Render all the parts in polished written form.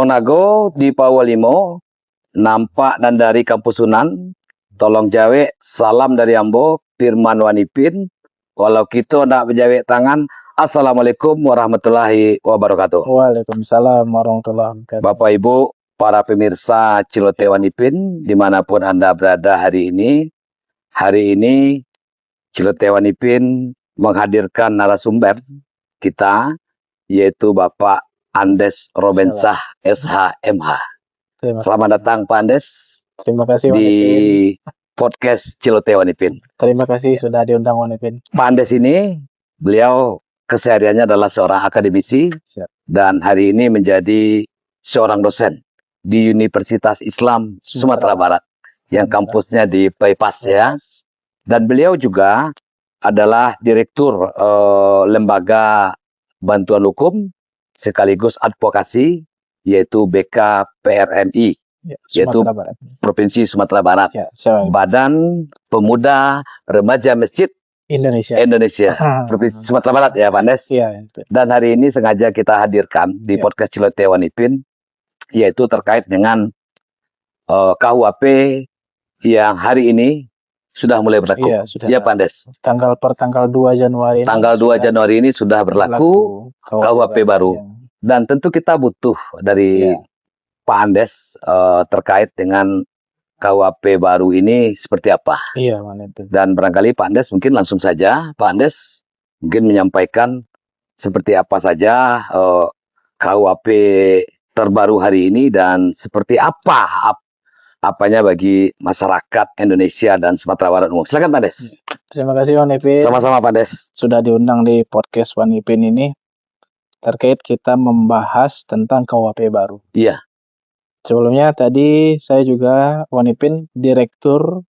Nonago di Pawalimo, nampak dan dari Kampus Sunan, tolong jawe, salam dari Ambo, Firman Wanipin, walau kita nak berjawe tangan, Assalamualaikum warahmatullahi wabarakatuh. Waalaikumsalam warahmatullahi wabarakatuh. Bapak Ibu, para pemirsa Celoteh Wanipin, dimanapun Anda berada hari ini Celoteh Wanipin menghadirkan narasumber kita, yaitu Bapak Andes Robensah, SHMH. Selamat datang Pak Andes. Terima kasih di Wanipin. Podcast Celoteh Wanipin. Terima kasih sudah diundang Wanipin. Pak Andes ini, beliau kesehariannya adalah seorang akademisi. Siap. Dan hari ini menjadi seorang dosen di Universitas Islam Sumatera Barat yang kampusnya di Bypass ya. Dan beliau juga adalah direktur lembaga bantuan hukum sekaligus advokasi, yaitu BKPRMI, yaitu Provinsi Sumatera Barat. Ya, Badan Pemuda Remaja Masjid Indonesia. Provinsi Sumatera Barat ya Pak Andes. Ya, dan hari ini sengaja kita hadirkan di podcast Celoteh Wanipin, yaitu terkait dengan KUHP yang hari ini sudah mulai berlaku. Ya Pak Andes. Tanggal 2 Januari. Tanggal 2 Januari ini sudah berlaku KUHP baru. Ya. Dan tentu kita butuh dari Pak Andes terkait dengan KUHP baru ini seperti apa. Iya, Wanipin. Dan barangkali Pak Andes mungkin langsung saja Pak Andes mungkin menyampaikan seperti apa saja KUHP terbaru hari ini dan seperti apanya bagi masyarakat Indonesia dan Sumatera Barat umum. Silakan Pak Andes. Terima kasih Wanipin. Sama-sama Pak Andes. Sudah diundang di podcast Wanipin ini terkait kita membahas tentang KUHP baru. Iya. Sebelumnya tadi saya juga Wanipin Direktur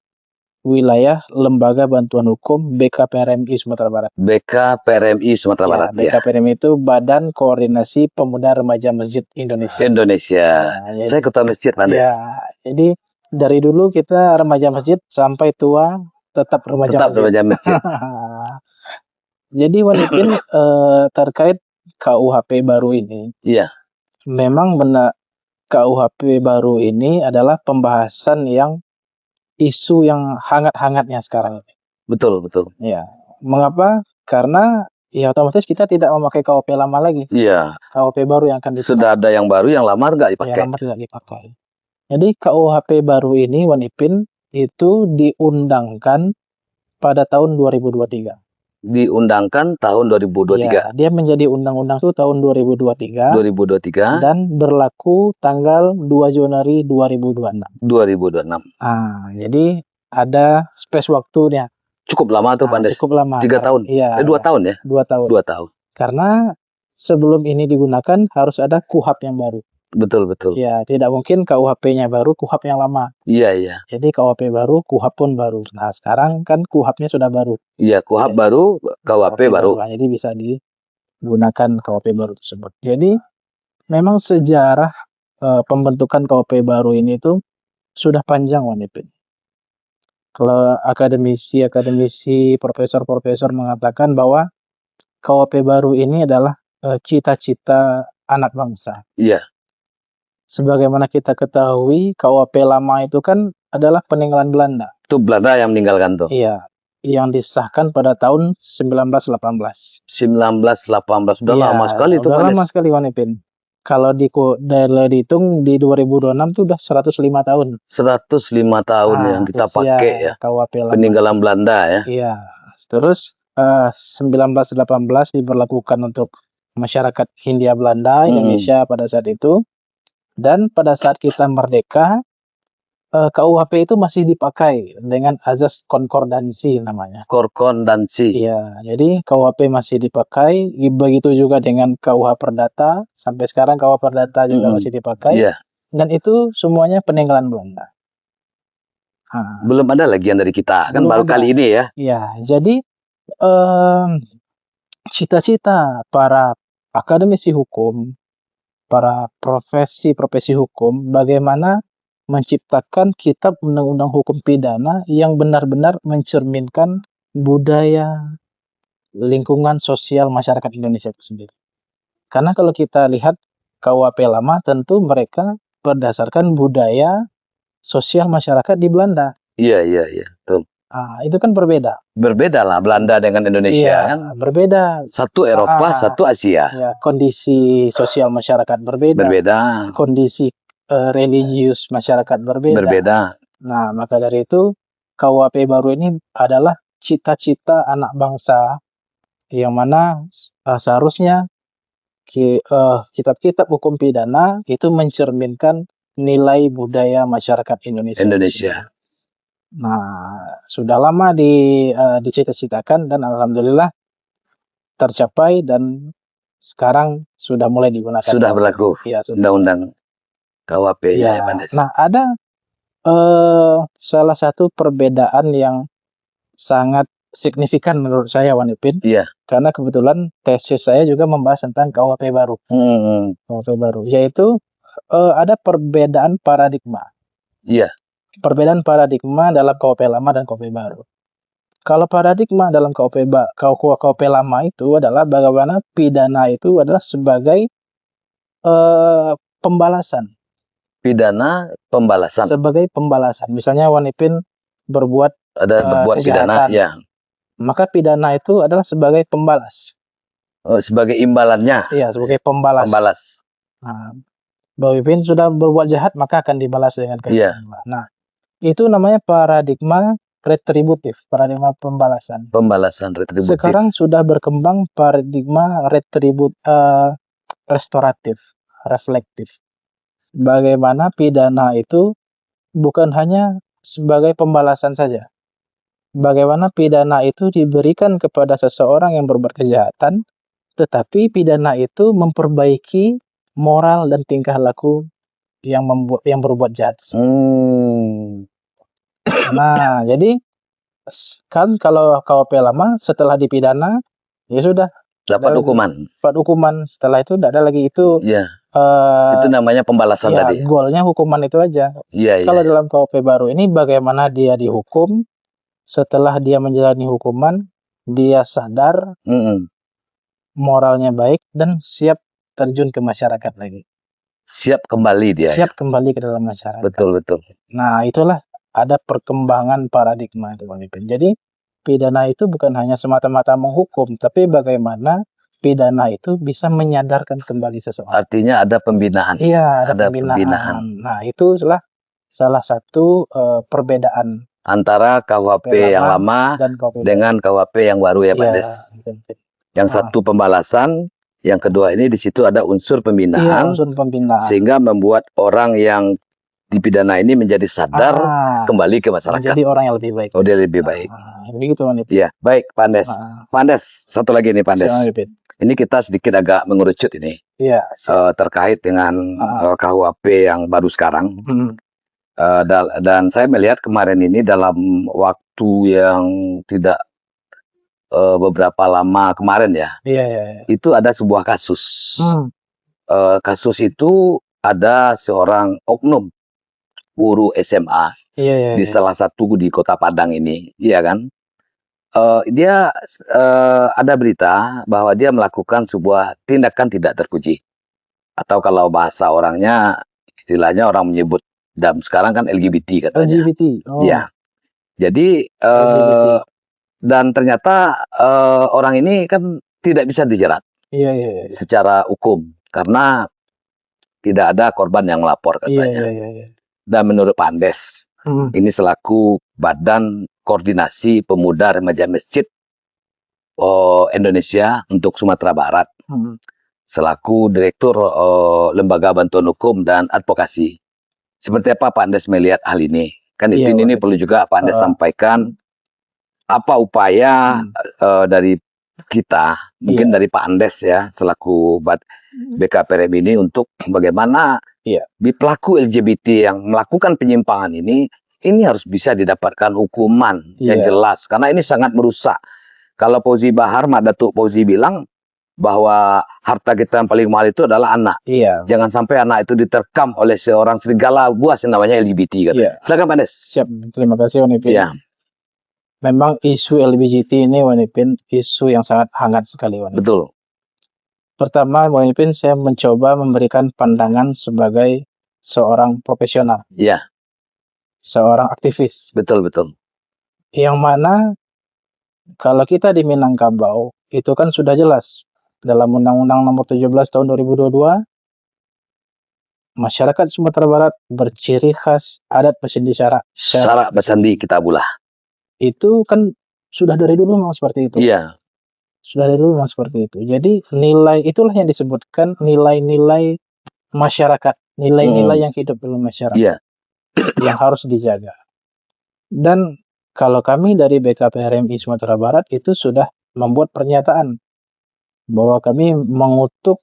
Wilayah Lembaga Bantuan Hukum BKPRMI Sumatera Barat. BKPRMI Sumatera Barat. BKPRMI itu Badan Koordinasi Pemuda Remaja Masjid Indonesia. Nah, saya ketua masjid Pak Andes. Ya, jadi dari dulu kita remaja masjid sampai tua tetap remaja masjid. Jadi Wanipin terkait KUHP baru ini. Iya. Memang benar KUHP baru ini adalah pembahasan yang isu yang hangat-hangatnya sekarang ini. Betul. Ya. Mengapa? Karena ya otomatis kita tidak memakai KUHP lama lagi. Iya. KUHP baru yang akan dipakai. Sudah ada yang baru, yang lama nggak dipakai. Yang lama tidak dipakai. Jadi KUHP baru ini Wanipin itu diundangkan pada tahun 2023. Diundangkan tahun 2023. Ya, dia menjadi undang-undang itu tahun 2023. Dan berlaku tanggal 2 Januari 2026. Jadi ada space waktunya. Cukup lama tuh Pak Andes. Cukup lama. 3 tahun. Iya. 2 tahun ya? 2 tahun. 2 tahun. Karena sebelum ini digunakan harus ada KUHP yang baru. Betul. Ya, tidak mungkin KUHP-nya baru, KUHP yang lama. Iya. Jadi KUHP baru, KUHP pun baru. Nah, sekarang kan KUHP-nya sudah baru. Iya, KUHP baru, KUHP baru. Jadi bisa digunakan KUHP baru tersebut. Jadi memang sejarah pembentukan KUHP baru ini tuh sudah panjang Wanipin. Kalau akademisi, profesor mengatakan bahwa KUHP baru ini adalah cita-cita anak bangsa. Iya. Sebagaimana kita ketahui, KUHP lama itu kan adalah peninggalan Belanda. Itu Belanda yang meninggalkan tuh? Iya, yang disahkan pada tahun 1918. 1918, sudah lama sekali itu. Sudah lama sekali Wanipin. Kalau dihitung di 2026 itu sudah 105 tahun. 105 tahun yang kita pakai ya. KUHP lama. Peninggalan Belanda ya. Iya. Terus 1918 diberlakukan untuk masyarakat Hindia Belanda, Indonesia pada saat itu. Dan pada saat kita merdeka, KUHP itu masih dipakai dengan azas konkordansi namanya. Konkordansi. Iya, jadi KUHP masih dipakai. Begitu juga dengan KUH Perdata. Sampai sekarang KUH Perdata juga masih dipakai. Iya. Dan itu semuanya peninggalan Belanda. Belum ada lagi yang dari kita, kan baru kali ini ya. Iya, jadi cita-cita para akademisi hukum, para profesi hukum, bagaimana menciptakan kitab undang-undang hukum pidana yang benar-benar mencerminkan budaya, lingkungan sosial masyarakat Indonesia itu sendiri. Karena kalau kita lihat KUHP lama tentu mereka berdasarkan budaya sosial masyarakat di Belanda. Iya. Betul. Itu kan berbeda. Berbeda lah Belanda dengan Indonesia kan. Berbeda. Satu Eropa, satu Asia. Ya, kondisi sosial masyarakat berbeda. Kondisi religius masyarakat berbeda. Nah, maka dari itu KUHP baru ini adalah cita-cita anak bangsa yang mana seharusnya kitab-kitab hukum pidana itu mencerminkan nilai budaya masyarakat Indonesia. Nah, sudah lama dicita-citakan dan alhamdulillah tercapai dan sekarang sudah mulai digunakan. Sudah berlaku. Ya, undang-undang KUHP ya, Pandes. Nah, ada salah satu perbedaan yang sangat signifikan menurut saya, Wan Ipin. Iya. Karena kebetulan tesis saya juga membahas tentang KUHP baru. KUHP baru, yaitu ada perbedaan paradigma. Iya. Perbedaan paradigma dalam KUHP lama dan KUHP baru. Kalau paradigma dalam KUHP lama itu adalah bagaimana pidana itu adalah sebagai pembalasan. Pidana pembalasan. Sebagai pembalasan. Misalnya Wan Ipin berbuat pidana, ya. Maka pidana itu adalah sebagai pembalas. Sebagai imbalannya. Iya, sebagai pembalas. Nah, Bang Ipin sudah berbuat jahat maka akan dibalas dengan kejahatan. Nah, itu namanya paradigma retributif, paradigma pembalasan. Pembalasan retributif. Sekarang sudah berkembang paradigma restoratif, reflektif. Bagaimana pidana itu bukan hanya sebagai pembalasan saja. Bagaimana pidana itu diberikan kepada seseorang yang berbuat kejahatan, tetapi pidana itu memperbaiki moral dan tingkah laku yang berbuat jahat. Nah, jadi kan kalau KUHP lama setelah dipidana ya sudah dapat hukuman. Setelah itu tidak ada lagi itu. Iya. Itu namanya pembalasan tadi. Goalnya hukuman itu aja. Iya. Kalau dalam KUHP baru ini bagaimana dia dihukum, setelah dia menjalani hukuman dia sadar, moralnya baik dan siap terjun ke masyarakat lagi. Siap kembali dia. Siap kembali ke dalam masyarakat. Betul. Nah, itulah ada perkembangan paradigma itu, Bang Ipin. Jadi pidana itu bukan hanya semata-mata menghukum, tapi bagaimana pidana itu bisa menyadarkan kembali seseorang. Artinya ada pembinaan. Iya, ada pembinaan. Nah, itulah salah satu perbedaan antara KUHP yang lama dengan KUHP yang baru ya, Pak Des. Yang satu pembalasan, yang kedua ini di situ ada unsur pembinaan. Unsur pembinaan. Sehingga membuat orang yang dipidana ini menjadi sadar kembali ke masyarakat. Menjadi orang yang lebih baik. Dia lebih baik. Begitu, Pak. Iya, baik, Pak Andes. Pak Andes, satu lagi nih, Pak Andes. Ini kita sedikit agak mengerucut ini. Iya. Terkait dengan KUHP yang baru sekarang. Dan saya melihat kemarin ini dalam waktu yang tidak beberapa lama kemarin ya. Iya. Itu ada sebuah kasus. Kasus itu ada seorang oknum guru SMA di salah satu di Kota Padang ini, iya kan? Dia ada berita bahwa dia melakukan sebuah tindakan tidak terpuji, atau kalau bahasa orangnya, istilahnya orang menyebut dan sekarang kan LGBT katanya. LGBT. Ya. Jadi dan ternyata orang ini kan tidak bisa dijerat secara hukum karena tidak ada korban yang lapor katanya. Dan menurut Pak Andes, ini selaku Badan Koordinasi Pemuda Remaja Masjid Indonesia untuk Sumatera Barat, selaku Direktur Lembaga Bantuan Hukum dan Advokasi. Seperti apa Pak Andes melihat hal ini? Kan ini perlu juga Pak Andes sampaikan apa upaya dari kita, mungkin dari Pak Andes ya, selaku BKPRM ini untuk bagaimana pelaku LGBT yang melakukan penyimpangan ini harus bisa didapatkan hukuman yang jelas, karena ini sangat merusak. Kalau Fauzi Bahar, Datuk Fauzi bilang bahwa harta kita yang paling mahal itu adalah anak. Jangan sampai anak itu diterkam oleh seorang serigala buas yang namanya LGBT. Silakan Pak Andes. Siap, terima kasih Wan Ipin. Memang isu LGBT ini Wan Ipin, isu yang sangat hangat sekali Wan Ipin. Betul. Pertama, Bang Ipin, saya mencoba memberikan pandangan sebagai seorang profesional, Iya, seorang aktivis, betul betul. yang mana kalau kita di Minangkabau, itu kan sudah jelas dalam Undang-Undang Nomor 17 Tahun 2022, masyarakat Sumatera Barat berciri khas adat bersandi syarak. Syarak bersandi kita bulah. Itu kan sudah dari dulu memang seperti itu. Iya, Sudah dari dulu memang seperti itu. Jadi nilai itulah yang disebutkan nilai-nilai masyarakat, nilai-nilai yang hidup dalam masyarakat iya. yang harus dijaga. Dan kalau kami dari BKPRMI Sumatera Barat itu sudah membuat pernyataan bahwa kami mengutuk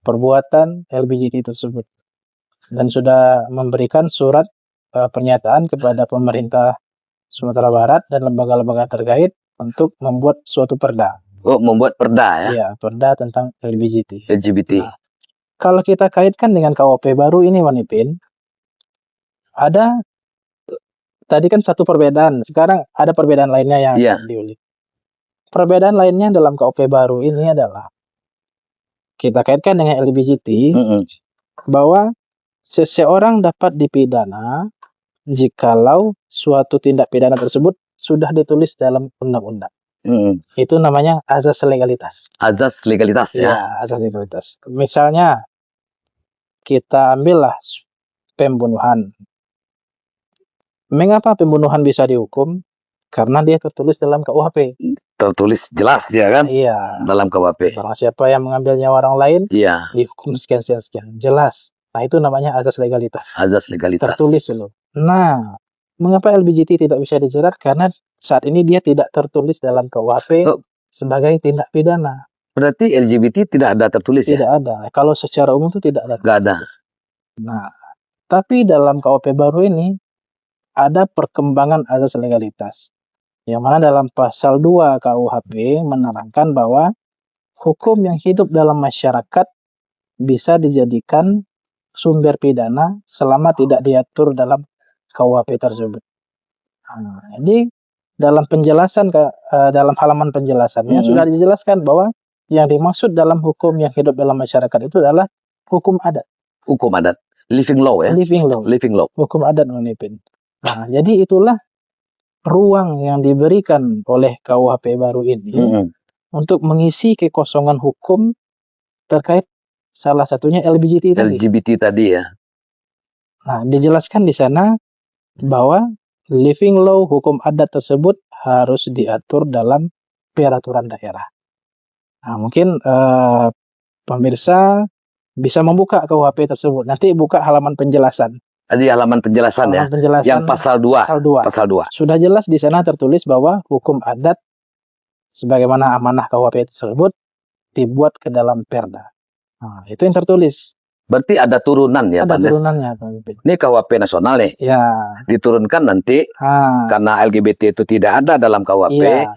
perbuatan LGBT tersebut dan sudah memberikan surat pernyataan kepada pemerintah Sumatera Barat dan lembaga-lembaga terkait untuk membuat suatu perda. Oh, membuat perda ya, Ya, perda tentang LGBT. LGBT. Nah, kalau kita kaitkan dengan KUHP baru ini, Wan Ipin, ada tadi kan satu perbedaan, sekarang ada perbedaan lainnya yang Iya. akan diulik. Perbedaan lainnya dalam KUHP baru ini adalah kita kaitkan dengan LGBT bahwa seseorang dapat dipidana jikalau suatu tindak pidana tersebut sudah ditulis dalam undang-undang. Itu namanya azas legalitas. Azas legalitas ya. Ya, azas legalitas. Misalnya kita ambillah pembunuhan. Mengapa pembunuhan bisa dihukum? Karena dia tertulis dalam KUHP. Tertulis jelas dia kan Iya. dalam KUHP. Barang siapa yang mengambil nyawa orang lain, Iya, dihukum sekian. Jelas. Nah, itu namanya azas legalitas. azas legalitas. Tertulis dulu. Nah, mengapa LGBT tidak bisa dijerat? Karena saat ini dia tidak tertulis dalam KUHP sebagai tindak pidana. Berarti LGBT tidak ada tertulis ya? Tidak ada. Kalau secara umum itu tidak ada. Nggak ada. Nah, tapi dalam KUHP baru ini ada perkembangan azas legalitas. Yang mana dalam pasal 2 KUHP menerangkan bahwa hukum yang hidup dalam masyarakat bisa dijadikan sumber pidana selama tidak diatur dalam KUHP tersebut. Nah, jadi dalam penjelasan dalam halaman penjelasannya sudah dijelaskan bahwa yang dimaksud dalam hukum yang hidup dalam masyarakat itu adalah hukum adat. Hukum adat. Living law ya? Living law. Living law. Hukum adat, Bang Ipin. Nah, jadi itulah ruang yang diberikan oleh KUHP baru ini untuk mengisi kekosongan hukum terkait salah satunya LGBT tadi. LGBT tadi ya. Nah, dijelaskan di sana bahwa living law hukum adat tersebut harus diatur dalam peraturan daerah. Nah, mungkin pemirsa bisa membuka KUHP tersebut. Nanti buka halaman penjelasan. Di halaman penjelasan ya. Penjelasan Yang pasal 2. Pasal 2. Sudah jelas di sana tertulis bahwa hukum adat sebagaimana amanah KUHP tersebut dibuat ke dalam perda. Nah, itu yang tertulis. Berarti ada turunan ya, Ada Pak Des? turunannya, Pak Ipin. Ini KUHP nasional nih. Ya. Diturunkan nanti karena LGBT itu tidak ada dalam KUHP,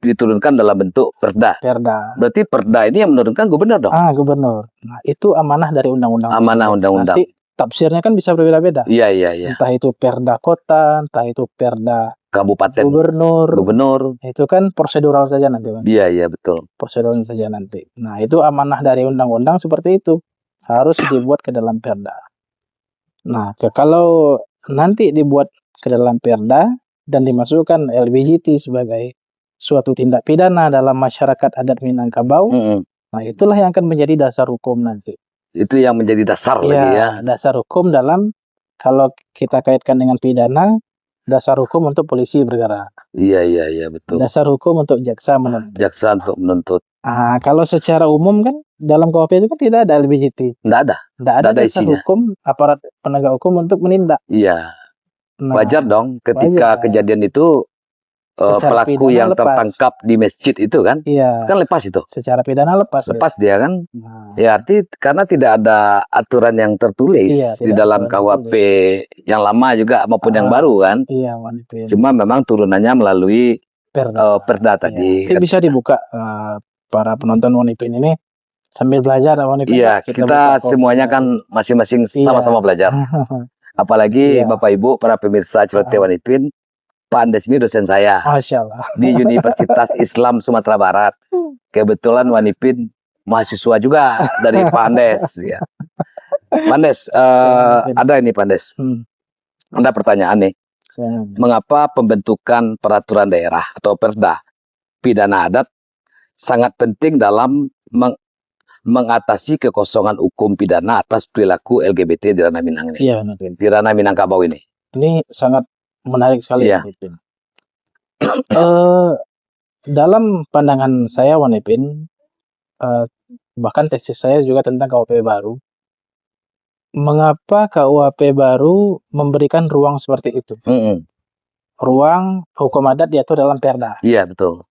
diturunkan dalam bentuk perda. Perda. Berarti perda ini yang menurunkan gubernur dong? Gubernur. Nah, itu amanah dari undang-undang. Amanah undang-undang. Nanti tafsirnya kan bisa berbeda-beda. Iya. Entah itu perda kota, entah itu perda kabupaten, gubernur. Itu kan prosedural saja nanti, Bang. Iya, betul. Prosedural saja nanti. Nah, itu amanah dari undang-undang seperti itu. Harus dibuat ke dalam perda. Nah, kalau nanti dibuat ke dalam perda dan dimasukkan LGBT sebagai suatu tindak pidana dalam masyarakat adat Minangkabau, nah itulah yang akan menjadi dasar hukum nanti. Itu yang menjadi dasar lagi ya. Dasar hukum dalam, kalau kita kaitkan dengan pidana, dasar hukum untuk polisi bergerak. Iya, betul. Dasar hukum untuk jaksa menuntut. Jaksa untuk menuntut. Kalau secara umum kan dalam KUHP itu kan tidak ada LGBT. Tidak ada dasar isinya. Hukum aparat penegak hukum untuk menindak. Iya. Wajar dong ketika kejadian itu pelaku yang tertangkap di masjid itu kan, kan lepas itu. Secara pidana lepas dia kan. Ya arti karena tidak ada aturan yang tertulis di dalam KUHP yang lama juga maupun yang baru kan. Cuma memang turunannya melalui perda tadi. Bisa dibuka para penonton Wan Ipin ini sambil belajar, Wan Ipin. Iya, kita semuanya kan masing-masing sama-sama belajar. Apalagi Bapak Ibu para pemirsa Celoteh Wan Ipin, Pak Andes ini dosen saya. Masya Allah. Di Universitas Islam Sumatera Barat. Kebetulan Wan Ipin mahasiswa juga dari Pak Andes ya. Pak Andes, ada ini Pak Andes. Ada pertanyaan nih. Mengapa pembentukan peraturan daerah atau perda pidana adat sangat penting dalam mengatasi kekosongan hukum pidana atas perilaku LGBT di ranah Minang ini? Iya, Nupin. Di ranah Minangkabau ini. Ini sangat menarik sekali, Iya. Nupin. Dalam pandangan saya, Wanipin, bahkan tesis saya juga tentang KUHP baru. Mengapa KUHP baru memberikan ruang seperti itu? Ruang hukum adat diatur dalam perda. Iya, betul.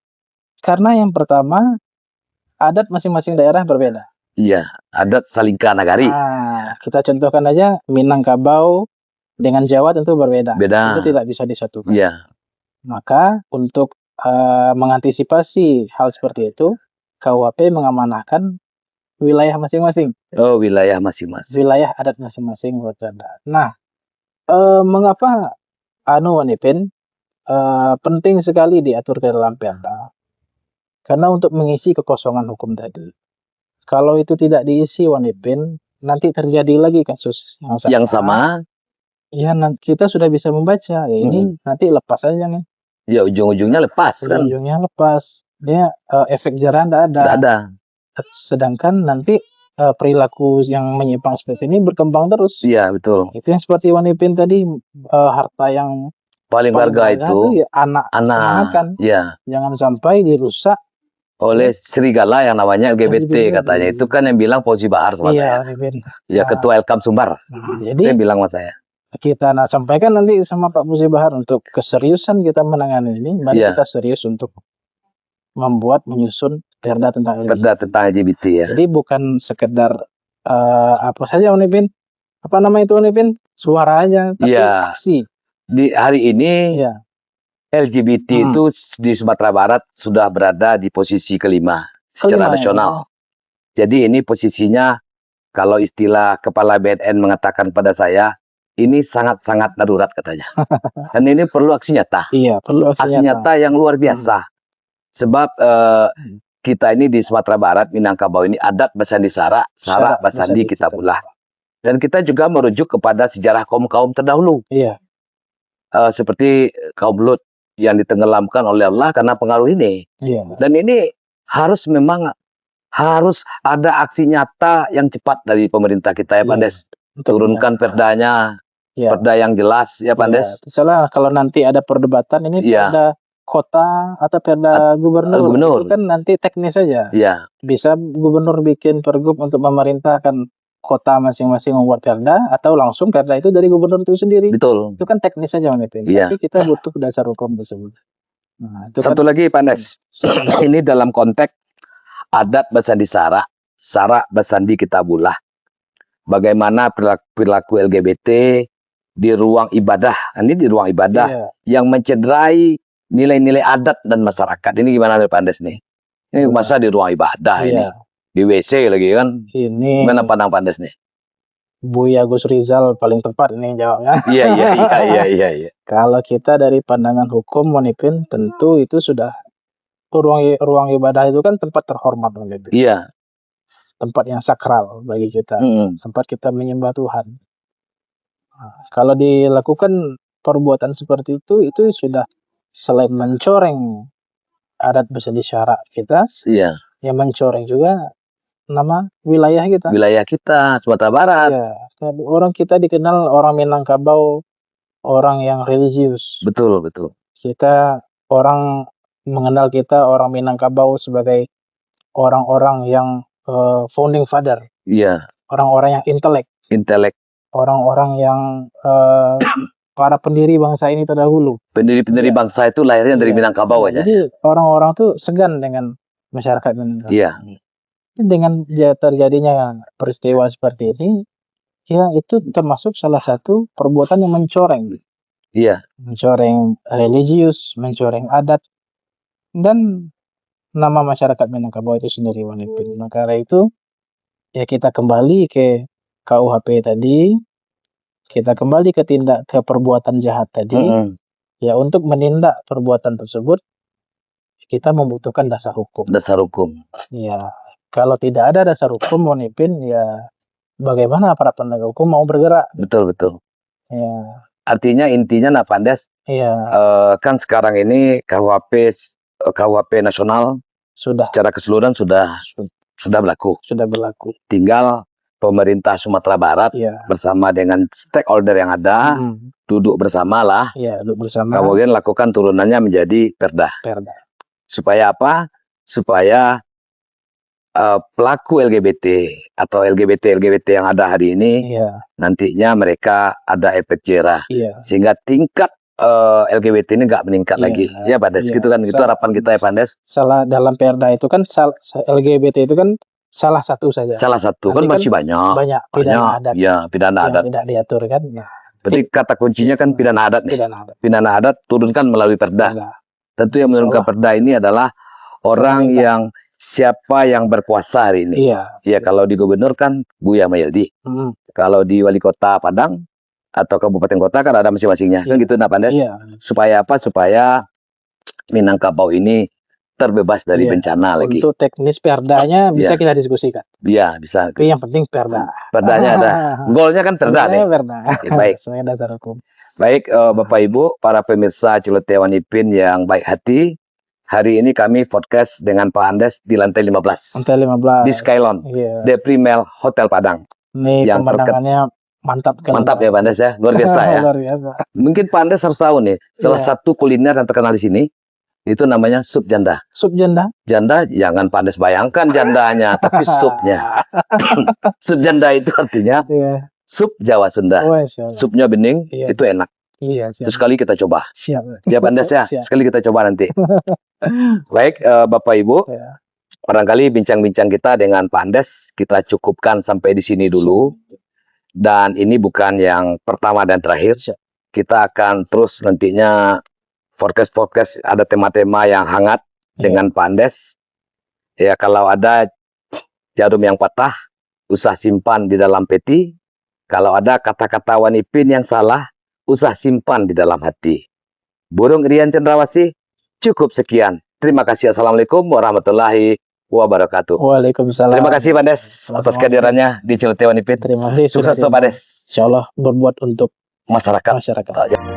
Karena yang pertama, adat masing-masing daerah berbeda. Iya, adat Salingka Nagari. Kita contohkan aja Minangkabau dengan Jawa tentu berbeda. Beda. Itu tidak bisa disatukan. Iya. Maka untuk mengantisipasi hal seperti itu, KUHP mengamanahkan wilayah masing-masing. Oh, wilayah masing-masing. Wilayah adat masing-masing berada. Nah, mengapa Wanipin penting sekali diatur ke dalam perda? Karena untuk mengisi kekosongan hukum tadi. Kalau itu tidak diisi, Wanipin, nanti terjadi lagi kasus yang sama. Ya, kita sudah bisa membaca. Ya, ini nanti lepas aja nih. Ya, ujung-ujungnya lepas kan. Ujungnya lepas. Dia efek jerah tidak ada. Tidak ada. Sedangkan nanti perilaku yang menyimpang seperti ini berkembang terus. Iya, betul. Itu yang seperti Wanipin tadi, harta yang paling berharga itu ya, anak. Kan. Ya. Jangan sampai dirusak oleh serigala yang namanya LGBT katanya. Itu kan yang bilang Fauzi Bahar sama saya. Ya, Ketua Elkam Sumbar. Jadi itu yang bilang sama saya. Kita sampaikan nanti sama Pak Fauzi Bahar untuk keseriusan kita menangani ini. Mari kita serius untuk menyusun perda tentang LGBT. Perda tentang LGBT ya. Jadi bukan sekedar apa saja Wanipin. Apa nama itu Wanipin? Suara aja, tapi aksi. Di hari ini LGBT itu di Sumatera Barat sudah berada di posisi kelima secara nasional. Jadi ini posisinya, kalau istilah Kepala BNN mengatakan pada saya, ini sangat-sangat darurat katanya. Dan ini perlu aksi nyata. Iya, perlu aksi nyata yang luar biasa. Sebab kita ini di Sumatera Barat, Minangkabau ini adat Basandi Sara, Sara Basandi Kitabullah. Dan kita juga merujuk kepada sejarah kaum-kaum terdahulu. Iya. Seperti kaum Lut yang ditenggelamkan oleh Allah karena pengaruh ini. Iya. Dan ini harus ada aksi nyata yang cepat dari pemerintah kita ya Pak Des. Turunkan perdanya, perda yang jelas ya Pak Des. Soalnya kalau nanti ada perdebatan ini perda kota atau perda gubernur itu kan nanti teknis saja. Iya. Bisa gubernur bikin pergub untuk memerintahkan kota masing-masing membuat perda, atau langsung perda itu dari gubernur itu sendiri. Betul. Itu kan teknis saja Wanipin. Tapi kita butuh dasar hukum tersebut. Nah, satu lagi Pak Nes, ini dalam konteks adat Basandi Sara, Sara Basandi Kitabullah. Bagaimana perilaku LGBT di ruang ibadah, ini di ruang ibadah yang mencederai nilai-nilai adat dan masyarakat. Ini gimana Pak Nes nih? Ini masa di ruang ibadah ini. Di WC lagi kan. Ini gimana pandang Pak Nes nih? Buya Gus Rizal paling tepat ini jawabnya. Iya. Kalau kita dari pandangan hukum Wanipin, tentu itu sudah ruang ibadah itu kan tempat terhormat Wanipin. Iya. Tempat yang sakral bagi kita. Tempat kita menyembah Tuhan. Nah, kalau dilakukan perbuatan seperti itu sudah selain mencoreng adat Basandi Sara kita, yang mencoreng juga nama wilayah kita. Wilayah kita, Sumatera Barat. Iya. Orang kita dikenal orang Minangkabau, orang yang religius. Betul. Orang mengenal kita orang Minangkabau sebagai orang-orang yang founding father. Iya. Orang-orang yang intelek. Orang-orang yang para pendiri bangsa ini terdahulu. Pendiri bangsa itu lahirnya dari Minangkabau aja. Jadi orang-orang tuh segan dengan masyarakat Minangkabau. Iya. Dengan terjadinya peristiwa seperti ini, ya itu termasuk salah satu perbuatan yang mencoreng. Iya. Mencoreng religius, mencoreng adat, dan nama masyarakat Minangkabau itu sendiri Wanipin. Nah, karena itu, ya kita kembali ke KUHP tadi, kita kembali ke perbuatan jahat tadi, ya untuk menindak perbuatan tersebut, kita membutuhkan dasar hukum. Dasar hukum. Ya. Kalau tidak ada dasar hukum, Wan Ipin, ya bagaimana aparat penegak hukum mau bergerak? Betul, betul. Ya, Artinya intinya Pak Andes, iya, kan sekarang ini KUHP nasional sudah secara keseluruhan sudah berlaku. berlaku. Tinggal pemerintah Sumatera Barat Iya. bersama dengan stakeholder yang ada duduk bersama lah, Iya, duduk bersama. kemudian lakukan turunannya menjadi perda. Supaya apa? Supaya pelaku LGBT atau LGBT yang ada hari ini, Iya, nantinya mereka ada efek jerah, iya. sehingga tingkat LGBT ini nggak meningkat Iya, lagi. Ya Pak Andes, iya. gitu kan? Itu harapan kita ya Pak Andes. Salah dalam perda itu kan LGBT itu kan salah satu saja. Salah satu, kan Nanti masih banyak. Banyak pidana adat Ya, pidana yang adat. tidak diatur kan. Nah, Berarti kata kuncinya kan pidana adat nih. pidana adat. Turunkan melalui perda. Tentu yang menurunkan Seolah. perda ini adalah orang Pemerintah. yang siapa yang berkuasa hari ini. Iya. Ya, kalau di gubernur kan Buya Mayildi. Kalau di wali kota Padang atau kabupaten kota kan ada masing-masingnya. Kan gitu Pak Andes. Iya. Supaya apa? Supaya Minangkabau ini terbebas dari bencana lagi. Untuk teknis perdanya bisa kita diskusikan. Iya, bisa. Tapi yang penting perda. Perdanya ada. Golnya kan perda nih. Perda. Ya, baik. Sesuai dasar hukum. Baik, Bapak Ibu, para pemirsa Celoteh Wan Ipin yang baik hati. Hari ini kami podcast dengan Pak Andes di lantai 15. Lantai 15. Di Skylon. Iya. The Primel Hotel Padang. Ini yang pemandangannya mantap kan. Mantap ya Pak Andes ya. Luar biasa ya. Luar biasa. Mungkin Pak Andes harus tahu nih, salah satu kuliner yang terkenal di sini itu namanya sup janda. Sup janda? Janda, jangan Pak Andes bayangkan jandanya, tapi supnya. Sup janda itu artinya sup Jawa Sunda. Supnya bening, itu enak. Iya, siap. Terus sekali kita coba. Siap. Ya Pak Andes ya, sekali kita coba nanti. Baik, Bapak Ibu, barangkali bincang-bincang kita dengan Pak Andes kita cukupkan sampai di sini dulu. Dan ini bukan yang pertama dan terakhir. Kita akan terus nantinya podcast ada tema-tema yang hangat dengan Pak Andes. Ya, kalau ada jarum yang patah, usah simpan di dalam peti. Kalau ada kata-kata Wan Ipin yang salah, usah simpan di dalam hati. Burung Rian Cendrawasih, cukup sekian. Terima kasih. Assalamualaikum warahmatullahi wabarakatuh. Waalaikumsalam. Terima kasih Pak Andes atas kehadirannya di Celoteh Wan Ipin. Terima kasih. Sukses Pak Andes. Insya Allah berbuat untuk masyarakat.